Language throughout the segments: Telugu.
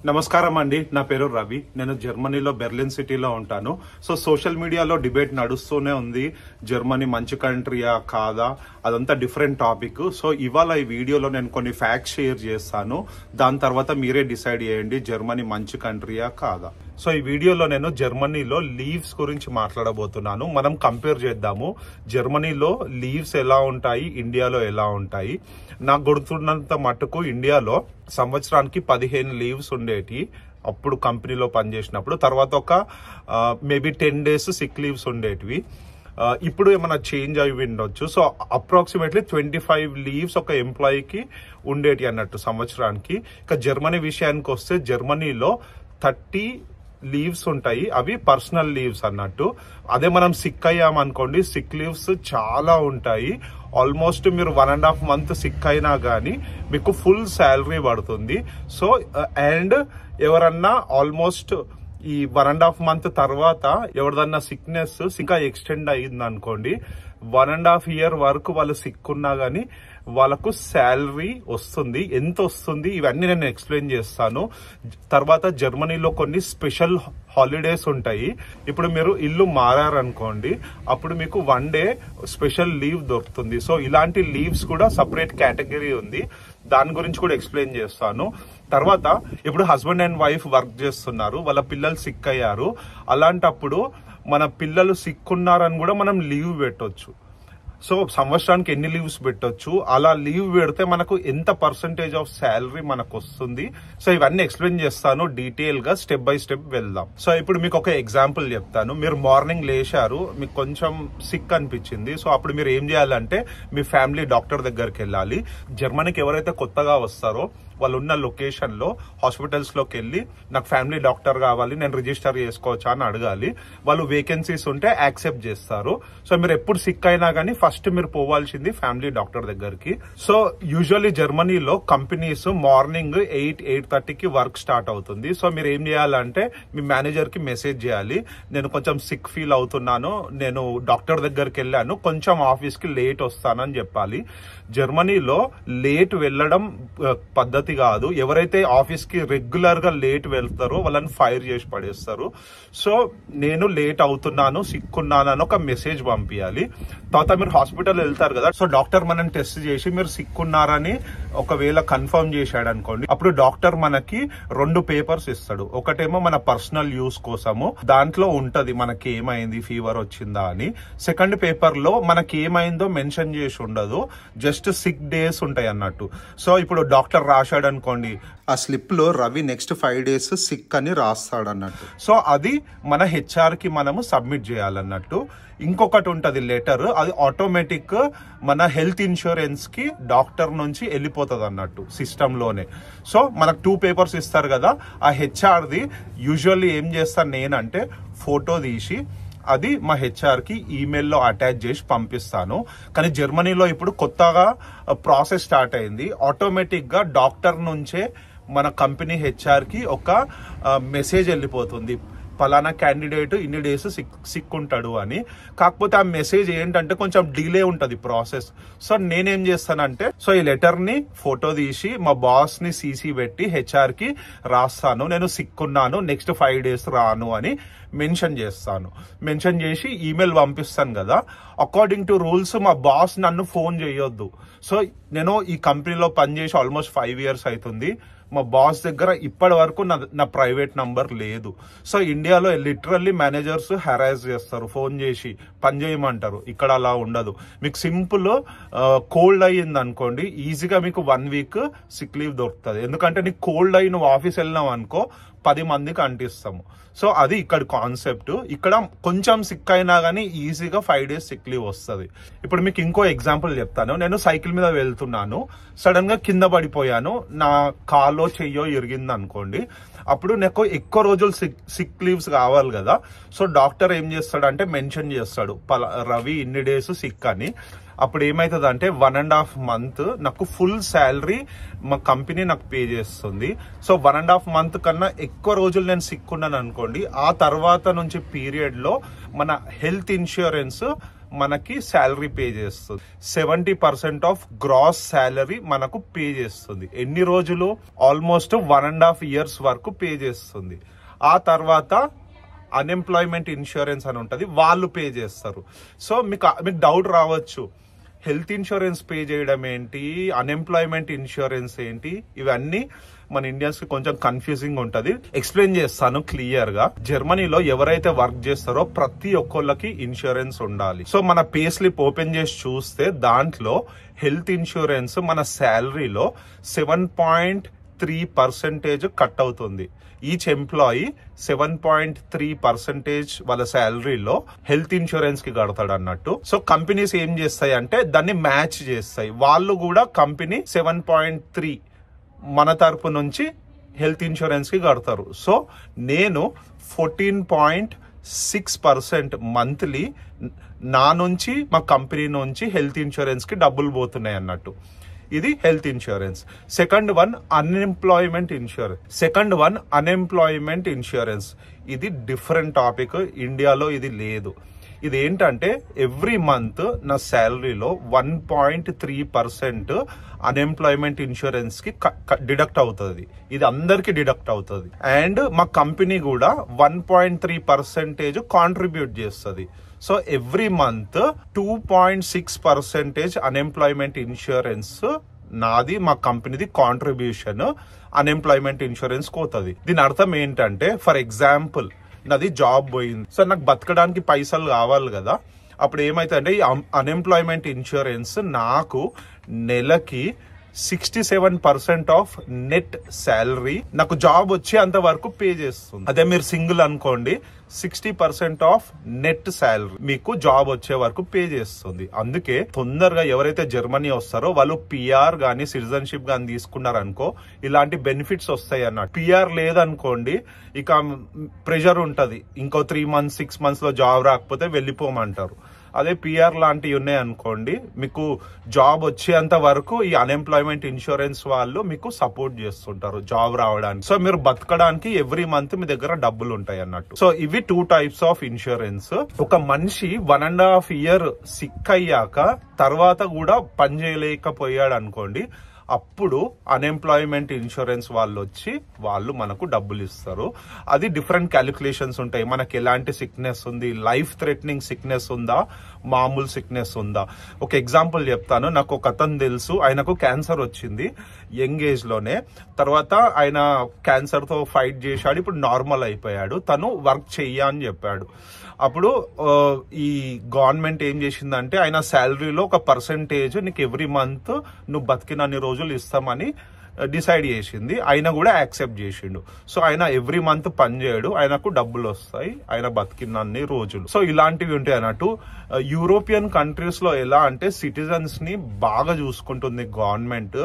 నమస్కారం అండి, నా పేరు రవి. నేను జర్మనీలో బెర్లిన్ సిటీలో ఉంటాను. సో సోషల్ మీడియాలో డిబేట్ నడుస్తూనే ఉంది, జర్మనీ మంచి కంట్రీయా కాదా, అదంతా డిఫరెంట్ టాపిక్. సో ఇవాళ ఈ వీడియోలో నేను కొన్ని ఫ్యాక్ట్స్ షేర్ చేస్తాను. దాని తర్వాత మీరే డిసైడ్ చేయండి జర్మనీ మంచి కంట్రీయా కాదా. సో ఈ వీడియోలో నేను జర్మనీలో లీవ్స్ గురించి మాట్లాడబోతున్నాను. మనం కంపేర్ చేద్దాము జర్మనీలో లీవ్స్ ఎలా ఉంటాయి, ఇండియాలో ఎలా ఉంటాయి. నాకు గుర్తున్నంత మట్టుకు ఇండియాలో సంవత్సరానికి 15 లీవ్స్ ఉండేటి అప్పుడు కంపెనీలో పనిచేసినప్పుడు. తర్వాత ఒక మేబీ 10 days సిక్ లీవ్స్ ఉండేటివి. ఇప్పుడు ఏమైనా చేంజ్ అయి ఉండొచ్చు. సో అప్రాక్సిమేట్లీ 25 లీవ్స్ ఒక ఎంప్లాయీకి ఉండేటి అన్నట్టు సంవత్సరానికి. ఇక జర్మనీ విషయానికి వస్తే జర్మనీలో 30 లీవ్స్ ఉంటాయి, అవి పర్సనల్ లీవ్స్ అన్నట్టు. అదే మనం సిక్ అయ్యామనుకోండి, సిక్ లీవ్స్ చాలా ఉంటాయి. ఆల్మోస్ట్ మీరు 1.5 months సిక్ అయినా కానీ మీకు ఫుల్ శాలరీ పడుతుంది. సో అండ్ ఎవరన్నా ఆల్మోస్ట్ ఈ 1.5 months తర్వాత ఎవరిదన్నా సిక్నెస్ ఇంకా ఎక్స్టెండ్ అయ్యింది అనుకోండి, 1.5 year వరకు వాళ్ళు సిక్ ఉన్నా గానీ వాళ్ళకు శాలరీ వస్తుంది. ఎంత వస్తుంది ఇవన్నీ నేను ఎక్స్ప్లెయిన్ చేస్తాను. తర్వాత జర్మనీలో కొన్ని స్పెషల్ హాలిడేస్ ఉంటాయి. ఇప్పుడు మీరు ఇల్లు మారారనుకోండి, అప్పుడు మీకు 1 day స్పెషల్ లీవ్ దొరుకుతుంది. సో ఇలాంటి లీవ్స్ కూడా సపరేట్ కేటగిరీ ఉంది, దాని గురించి కూడా ఎక్స్ప్లెయిన్ చేస్తాను. తర్వాత ఇప్పుడు హస్బెండ్ అండ్ వైఫ్ వర్క్ చేస్తున్నారు, వాళ్ళ పిల్లలు సిక్ అయ్యారు. అలాంటప్పుడు మన పిల్లలు సిక్ ఉన్నారని కూడా మనం లీవ్ పెట్టొచ్చు. సో సంవత్సరానికి ఎన్ని లీవ్స్ పెట్టొచ్చు, అలా లీవ్ పెడితే మనకు ఎంత పర్సంటేజ్ ఆఫ్ శాలరీ మనకు వస్తుంది. సో ఇవన్నీ ఎక్స్ప్లెయిన్ చేస్తాను డీటెయిల్ గా, స్టెప్ బై స్టెప్ వెళ్దాం. సో ఇప్పుడు మీకు ఒక ఎగ్జాంపుల్ చెప్తాను. మీరు మార్నింగ్ లేచారు, మీకు కొంచెం సిక్ అనిపించింది. సో అప్పుడు మీరు ఏం చేయాలంటే మీ ఫ్యామిలీ డాక్టర్ దగ్గరికి వెళ్ళాలి. జర్మనీకి ఎవరైతే కొత్తగా వస్తారో వాళ్ళు ఉన్న లొకేషన్ లో హాస్పిటల్స్ లోకి వెళ్ళి నాకు ఫ్యామిలీ డాక్టర్ కావాలి, నేను రిజిస్టర్ చేసుకోవచ్చా అని అడగాలి. వాళ్ళు వేకెన్సీస్ ఉంటే యాక్సెప్ట్ చేస్తారు. సో మీరు ఎప్పుడు సిక్ అయినా కానీ ఫస్ట్ మీరు పోవాల్సింది ఫ్యామిలీ డాక్టర్ దగ్గరికి. సో యూజువల్లీ జర్మనీలో కంపెనీస్ మార్నింగ్ 8-8:30కి వర్క్ స్టార్ట్ అవుతుంది. సో మీరు ఏం చేయాలంటే మీ మేనేజర్ కి మెసేజ్ చేయాలి, నేను కొంచెం సిక్ ఫీల్ అవుతున్నాను, నేను డాక్టర్ దగ్గరికి వెళ్ళాను, కొంచెం ఆఫీస్ కి లేట్ వస్తానని చెప్పాలి. జర్మనీలో లేట్ వెళ్ళడం పద్ధతి కాదు. ఎవరైతే ఆఫీస్ కి రెగ్యులర్ గా లేట్ వెళ్తారో వాళ్ళని ఫైర్ చేసి పడేస్తారు. సో నేను లేట్ అవుతున్నాను, సిక్ ఉన్నాను అని ఒక మెసేజ్ పంపించాలి. తర్వాత మీరు హాస్పిటల్ వెళ్తారు కదా, సో డాక్టర్ మనం టెస్ట్ చేసి మీరు సిక్ ఉన్నారని ఒకవేళ కన్ఫర్మ్ చేశాడు అనుకోండి, అప్పుడు డాక్టర్ మనకి 2 పేపర్స్ ఇస్తాడు. ఒకటేమో మన పర్సనల్ యూస్ కోసము, దాంట్లో ఉంటది మనకి ఏమైంది, ఫీవర్ వచ్చిందా అని. సెకండ్ పేపర్ లో మనకి ఏమైందో మెన్షన్ చేసి ఉండదు, జస్ట్ సిక్ డేస్ ఉంటాయి అన్నట్టు. సో ఇప్పుడు డాక్టర్ రాశాడు అనుకోండి, ఆ స్లిప్ లో రవి నెక్స్ట్ 5 days సిక్ అని రాస్తాడు అన్నట్టు. సో అది మన హెచ్ఆర్ కి మనము సబ్మిట్ చేయాలన్నట్టు. ఇంకొకటి ఉంటది లెటర్, అది ఆటోమేటిక్ మన హెల్త్ ఇన్సూరెన్స్ కి డాక్టర్ నుంచి వెళ్ళిపోతుంది అన్నట్టు సిస్టమ్ లోనే. సో మనకు 2 పేపర్స్ ఇస్తారు కదా, ఆ హెచ్ఆర్ ది యూజువల్లీ ఏం చేస్తాను నేనంటే ఫోటో తీసి అది మా హెచ్ఆర్ కి ఈమెయిల్లో అటాచ్ చేసి పంపిస్తాను. కానీ జర్మనీలో ఇప్పుడు కొత్తగా ప్రాసెస్ స్టార్ట్ అయింది. ఆటోమేటిక్ గా డాక్టర్ నుంచే మన కంపెనీ హెచ్ఆర్ కి ఒక మెసేజ్ వెళ్ళిపోతుంది, పలానా క్యాండిడేట్ ఇన్ని డేస్ సిక్ ఉంటాడు అని. కాకపోతే ఆ మెసేజ్ ఏంటంటే కొంచెం డిలే ఉంటది ప్రాసెస్. సో నేనేం చేస్తానంటే, సో ఈ లెటర్ ని ఫోటో తీసి మా బాస్ ని సీసీ పెట్టి హెచ్ఆర్ కి రాస్తాను, నేను సిక్ ఉన్నాను, నెక్స్ట్ 5 days రాను అని మెన్షన్ చేస్తాను. మెన్షన్ చేసి ఈమెయిల్ పంపిస్తాను కదా. అకార్డింగ్ టు రూల్స్ మా బాస్ నన్ను ఫోన్ చేయొద్దు. సో నేను ఈ కంపెనీలో పనిచేసి ఆల్మోస్ట్ 5 years అవుతుంది. మా బాస్ దగ్గర ఇప్పటి వరకు నా ప్రైవేట్ నంబర్ లేదు. సో ఇండియాలో లిటరల్లీ మేనేజర్స్ హెరాస్ చేస్తారు, ఫోన్ చేసి పని చేయమంటారు. ఇక్కడ అలా ఉండదు. మీకు సింపుల్ కోల్డ్ అయ్యింది అనుకోండి, ఈజీగా మీకు 1 week సిక్ లీవ్ దొరుకుతుంది. ఎందుకంటే నీకు కోల్డ్ అయ్యి నువ్వు ఆఫీస్ వెళ్ళినావు అనుకో 10 మందికి అంటిస్తాము. సో అది ఇక్కడ కాన్సెప్ట్. ఇక్కడ కొంచెం సిక్ అయినా గానీ ఈజీగా 5 days సిక్ లీవ్ వస్తుంది. ఇప్పుడు మీకు ఇంకో ఎగ్జాంపుల్ చెప్తాను. నేను సైకిల్ మీద వెళ్తున్నాను, సడన్ గా కింద పడిపోయాను, నా కాలో చెయ్యో ఇరిగింది అనుకోండి. అప్పుడు నాకు ఎక్కువ రోజులు సిక్ లీవ్స్ కావాలి కదా. సో డాక్టర్ ఏం చేస్తాడంటే మెన్షన్ చేస్తాడు, రవి ఇన్ని డేస్ సిక్ అని. అప్పుడు ఏమైతుంది అంటే 1.5 month నాకు ఫుల్ శాలరీ మా కంపెనీ నాకు పే చేస్తుంది. సో 1.5 month కన్నా ఎక్కువ రోజులు నేను సిక్ ఉన్నాను అనుకోండి, ఆ తర్వాత నుంచి పీరియడ్ లో మన హెల్త్ ఇన్సూరెన్స్ మనకి శాలరీ పే చేస్తుంది. 70% ఆఫ్ గ్రాస్ శాలరీ మనకు పే చేస్తుంది. ఎన్ని రోజులు? ఆల్మోస్ట్ 1.5 years వరకు పే చేస్తుంది. ఆ తర్వాత అన్ఎంప్లాయ్మెంట్ ఇన్సూరెన్స్ అని ఉంటుంది, వాళ్ళు పే చేస్తారు. సో మీకు డౌట్ రావచ్చు, హెల్త్ ఇన్సూరెన్స్ పే చేయడం ఏంటి, అన్ఎంప్లాయ్మెంట్ ఇన్సూరెన్స్ ఏంటి? ఇవన్నీ మన ఇండియన్స్ కి కొంచెం కన్ఫ్యూజింగ్ ఉంటది. ఎక్స్ప్లెయిన్ చేస్తాను క్లియర్ గా. జర్మనీలో ఎవరైతే వర్క్ చేస్తారో ప్రతి ఒక్కళ్ళకి ఇన్సూరెన్స్ ఉండాలి. సో మన పే స్లిప్ ఓపెన్ చేసి చూస్తే దాంట్లో హెల్త్ ఇన్సూరెన్స్ మన శాలరీలో 7.3% కట్ అవుతుంది. ఈచ్ ఎంప్లాయీ 7.3% వాళ్ళ శాలరీలో హెల్త్ ఇన్సూరెన్స్ కి కడతాడు అన్నట్టు. సో కంపెనీస్ ఏం చేస్తాయి అంటే దాన్ని మ్యాచ్ చేస్తాయి. వాళ్ళు కూడా కంపెనీ 7.3 మన తరపు నుంచి హెల్త్ ఇన్సూరెన్స్ కి కడతారు. సో నేను 14.6% మంత్లీ నా నుంచి మా కంపెనీ నుంచి హెల్త్ ఇన్సూరెన్స్ కి డబ్బులు పోతున్నాయి అన్నట్టు. ఇది health insurance. Second one unemployment insurance. ఇది డిఫరెంట్ టాపిక్, ఇండియాలో ఇది లేదు. ఇది ఏంటంటే ఎవ్రీ మంత్ నా శాలరీలో 1.3% అన్ఎంప్లాయ్మెంట్ ఇన్సూరెన్స్ కి డిడక్ట్ అవుతుంది. ఇది అందరికి డిడక్ట్ అవుతుంది. అండ్ మా కంపెనీ కూడా 1.3% కాంట్రిబ్యూట్ చేస్తుంది. So every month 2.6% unemployment insurance నాది, మా కంపెనీది కాంట్రిబ్యూషన్ అన్ఎంప్లాయ్మెంట్ ఇన్సూరెన్స్ పోతుంది. దీని అర్థం ఏంటంటే, ఫర్ ఎగ్జాంపుల్ నాది జాబ్ పోయింది, సో నాకు బతకడానికి పైసలు కావాలి కదా. అప్పుడు ఏమైతుందంటే ఈ అన్ఎంప్లాయ్మెంట్ ఇన్సూరెన్స్ నాకు నెలకి 67% ఆఫ్ నెట్ శాలరీ నాకు జాబ్ వచ్చే అంత వరకు పే చేస్తుంది. అదే మీరు సింగిల్ అనుకోండి, 60% ఆఫ్ నెట్ శాలరీ మీకు జాబ్ వచ్చే వరకు పే చేస్తుంది. అందుకే తొందరగా ఎవరైతే జర్మనీ వస్తారో వాళ్ళు పిఆర్ గానీ సిటిజన్షిప్ గానీ తీసుకున్నారనుకో ఇలాంటి బెనిఫిట్స్ వస్తాయి అన్నట్టు. పిఆర్ లేదనుకోండి ఇక ప్రెషర్ ఉంటది, ఇంకో 3 months 6 months లో జాబ్ రాకపోతే వెళ్ళిపోమంటారు. అదే పిఆర్ లాంటివి ఉన్నాయి అనుకోండి, మీకు జాబ్ వచ్చేంత వరకు ఈ అన్ఎంప్లాయ్మెంట్ ఇన్సూరెన్స్ వాళ్ళు మీకు సపోర్ట్ చేస్తుంటారు జాబ్ రావడానికి. సో మీరు బతకడానికి ఎవ్రీ మంత్ మీ దగ్గర డబ్బులు ఉంటాయి అన్నట్టు. సో ఇవి 2 types ఆఫ్ ఇన్సూరెన్స్. ఒక మనిషి 1.5 year సిక్ అయ్యాక తర్వాత కూడా పని చేయలేకపోయాడు అనుకోండి, అప్పుడు అన్ఎంప్లాయ్మెంట్ ఇన్సూరెన్స్ వాళ్ళు వచ్చి వాళ్ళు మనకు డబ్బులు ఇస్తారు. అది డిఫరెంట్ క్యాలిక్యులేషన్స్ ఉంటాయి. మనకి ఎలాంటి సిక్నెస్ ఉంది, లైఫ్ థ్రెటనింగ్ సిక్నెస్ ఉందా, మామూలు సిక్నెస్ ఉందా. ఒక ఎగ్జాంపుల్ చెప్తాను. నాకు ఒక అతను తెలుసు, ఆయనకు క్యాన్సర్ వచ్చింది యంగ్ ఏజ్ లోనే. తర్వాత ఆయన క్యాన్సర్ తో ఫైట్ చేశాడు, ఇప్పుడు నార్మల్ అయిపోయాడు. తను వర్క్ చెయ్య అని చెప్పాడు. అప్పుడు ఈ గవర్నమెంట్ ఏం చేసిందంటే ఆయన శాలరీలో ఒక పర్సెంటేజ్ నీకు ఎవ్రీ మంత్ నువ్వు బతికినన్ని రోజులు ఇస్తామని డిసైడ్ చేసింది. ఆయన కూడా యాక్సెప్ట్ చేసిండు. సో ఆయన ఎవ్రీ మంత్ పని చేయడు, ఆయనకు డబ్బులు వస్తాయి ఆయన బతికినన్ని రోజులు. సో ఇలాంటివి ఉంటాయి అన్నట్టు. యూరోపియన్ కంట్రీస్ లో ఎలా అంటే సిటిజన్స్ ని బాగా చూసుకుంటుంది గవర్నమెంట్.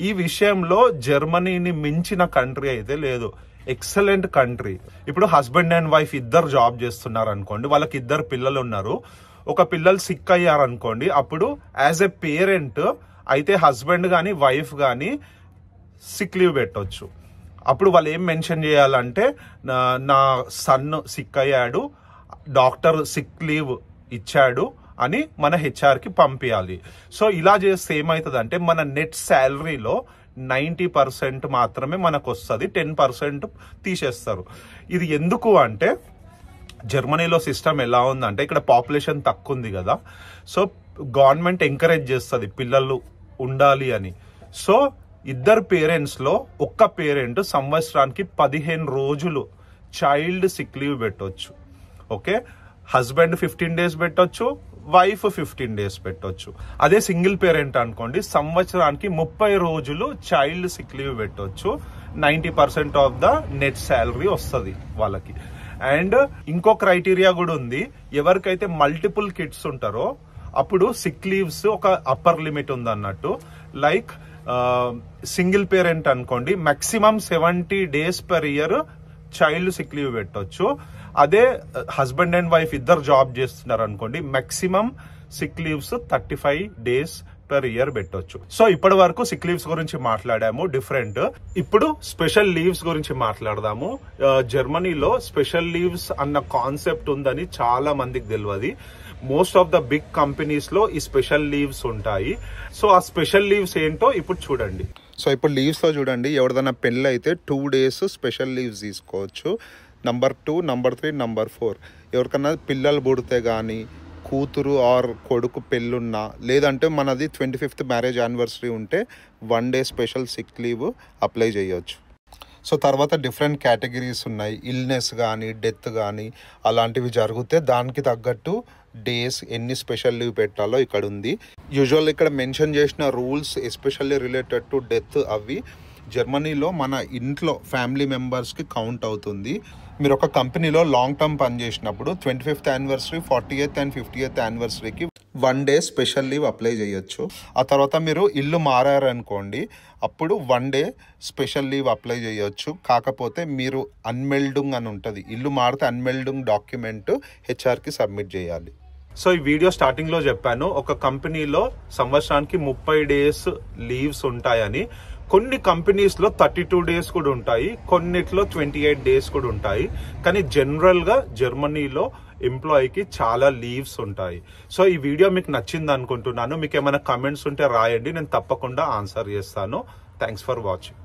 ఈ విషయంలో జర్మనీని మించిన కంట్రీ అయితే లేదు. Excellent country. ఇప్పుడు హస్బెండ్ అండ్ వైఫ్ ఇద్దరు జాబ్ చేస్తున్నారు అనుకోండి, వాళ్ళకి 2 పిల్లలు ఉన్నారు. ఒక పిల్లలు సిక్ అయ్యారు అనుకోండి, అప్పుడు యాజ్ ఎ పేరెంట్ అయితే హస్బెండ్ గానీ వైఫ్ గానీ సిక్ లీవ్ పెట్టొచ్చు. అప్పుడు వాళ్ళు ఏం మెన్షన్ చేయాలంటే నా సన్ సిక్ అయ్యాడు, డాక్టర్ సిక్ లీవ్ ఇచ్చాడు అని మన హెచ్ఆర్ కి పంపించాలి. సో ఇలా చేస్తే ఏమవుతుంది మన నెట్ శాలరీలో 90% మాత్రమే మనకు వస్తుంది, 10% తీసేస్తారు. ఇది ఎందుకు అంటే జర్మనీలో సిస్టమ్ ఎలా ఉందంటే ఇక్కడ పాపులేషన్ తక్కువ ఉంది కదా. సో గవర్నమెంట్ ఎంకరేజ్ చేస్తుంది పిల్లలు ఉండాలి అని. సో 2 పేరెంట్స్ లో ఒక్క పేరెంట్ సంవత్సరానికి 15 రోజులు చైల్డ్ సిక్ లీవ్ పెట్టొచ్చు. ఓకే, హస్బెండ్ 15 days పెట్టొచ్చు, వైఫ్ 15 days పెట్టొచ్చు. అదే సింగిల్ పేరెంట్ అనుకోండి సంవత్సరానికి 30 రోజులు చైల్డ్ సిక్ లీవ్ పెట్టొచ్చు. 90% ఆఫ్ ద నెట్ శాలరీ వస్తుంది వాళ్ళకి. అండ్ ఇంకో క్రైటీరియా కూడా ఉంది, ఎవరికైతే మల్టిపుల్ కిడ్స్ ఉంటారో అప్పుడు సిక్ లీవ్స్ ఒక అప్పర్ లిమిట్ ఉంది అన్నట్టు. లైక్ సింగిల్ పేరెంట్ అనుకోండి maximum 70 days per year child sick leave పెట్టొచ్చు. అదే హస్బెండ్ అండ్ వైఫ్ ఇద్దరు జాబ్ చేస్తున్నారు అనుకోండి maximum sick leaves 35 days per year పెట్టొచ్చు. సో ఇప్పటి వరకు సిక్ లీవ్స్ గురించి మాట్లాడాము డిఫరెంట్. ఇప్పుడు స్పెషల్ లీవ్స్ గురించి మాట్లాడదాము. జర్మనీలో స్పెషల్ లీవ్స్ అన్న కాన్సెప్ట్ ఉందని చాలా మందికి తెలియదు. Most of the big companies లో ఈ స్పెషల్ లీవ్స్ ఉంటాయి. సో ఆ స్పెషల్ లీవ్స్ ఏంటో ఇప్పుడు చూడండి. సో ఇప్పుడు లీవ్స్ లో చూడండి, ఎవరిదైనా పెళ్ళి అయితే 2 days స్పెషల్ లీవ్స్ తీసుకోవచ్చు. నంబర్ 2, నంబర్ 3, నంబర్ 4 ఎవరికన్నా పిల్లలు పుడితే కానీ, కూతురు ఆర్ కొడుకు పెళ్ళున్నా, లేదంటే మనది 25th మ్యారేజ్ యానివర్సరీ ఉంటే 1 day special sick leave apply చేయొచ్చు. సో తర్వాత డిఫరెంట్ కేటగిరీస్ ఉన్నాయి. ఇల్నెస్ కానీ, డెత్ కానీ అలాంటివి జరిగితే దానికి తగ్గట్టు డేస్ ఎన్ని స్పెషల్ లీవ్ పెట్టాలో ఇక్కడ ఉంది. యూజువల్ ఇక్కడ మెన్షన్ చేసిన rules especially related to death అవి జర్మనీలో మన ఇంట్లో ఫ్యామిలీ మెంబర్స్కి కౌంట్ అవుతుంది. మీరు ఒక కంపెనీలో లాంగ్ టర్మ్ పనిచేసినప్పుడు 25th anniversary, 40th and 50th యానివర్సరీకి 1 day స్పెషల్ లీవ్ అప్లై చేయొచ్చు. ఆ తర్వాత మీరు ఇల్లు మారారనుకోండి, అప్పుడు 1 day స్పెషల్ లీవ్ అప్లై చేయొచ్చు. కాకపోతే మీరు అన్మెల్డింగ్ అని ఉంటుంది, ఇల్లు మారితే అన్మెల్డింగ్ డాక్యుమెంట్ హెచ్ఆర్కి సబ్మిట్ చేయాలి. సో ఈ వీడియో స్టార్టింగ్ లో చెప్పాను, ఒక కంపెనీలో సంవత్సరానికి 30 days లీవ్స్ ఉంటాయని. కొన్ని కంపెనీస్ లో 32 days కూడా ఉంటాయి, కొన్నిట్లో 28 days కూడా ఉంటాయి. కానీ జనరల్ గా జర్మనీలో ఎంప్లాయీకి చాలా లీవ్స్ ఉంటాయి. సో ఈ వీడియో మీకు నచ్చింది అనుకుంటున్నాను. మీకు ఏమైనా కమెంట్స్ ఉంటే రాయండి, నేను తప్పకుండా ఆన్సర్ చేస్తాను. Thanks for watching.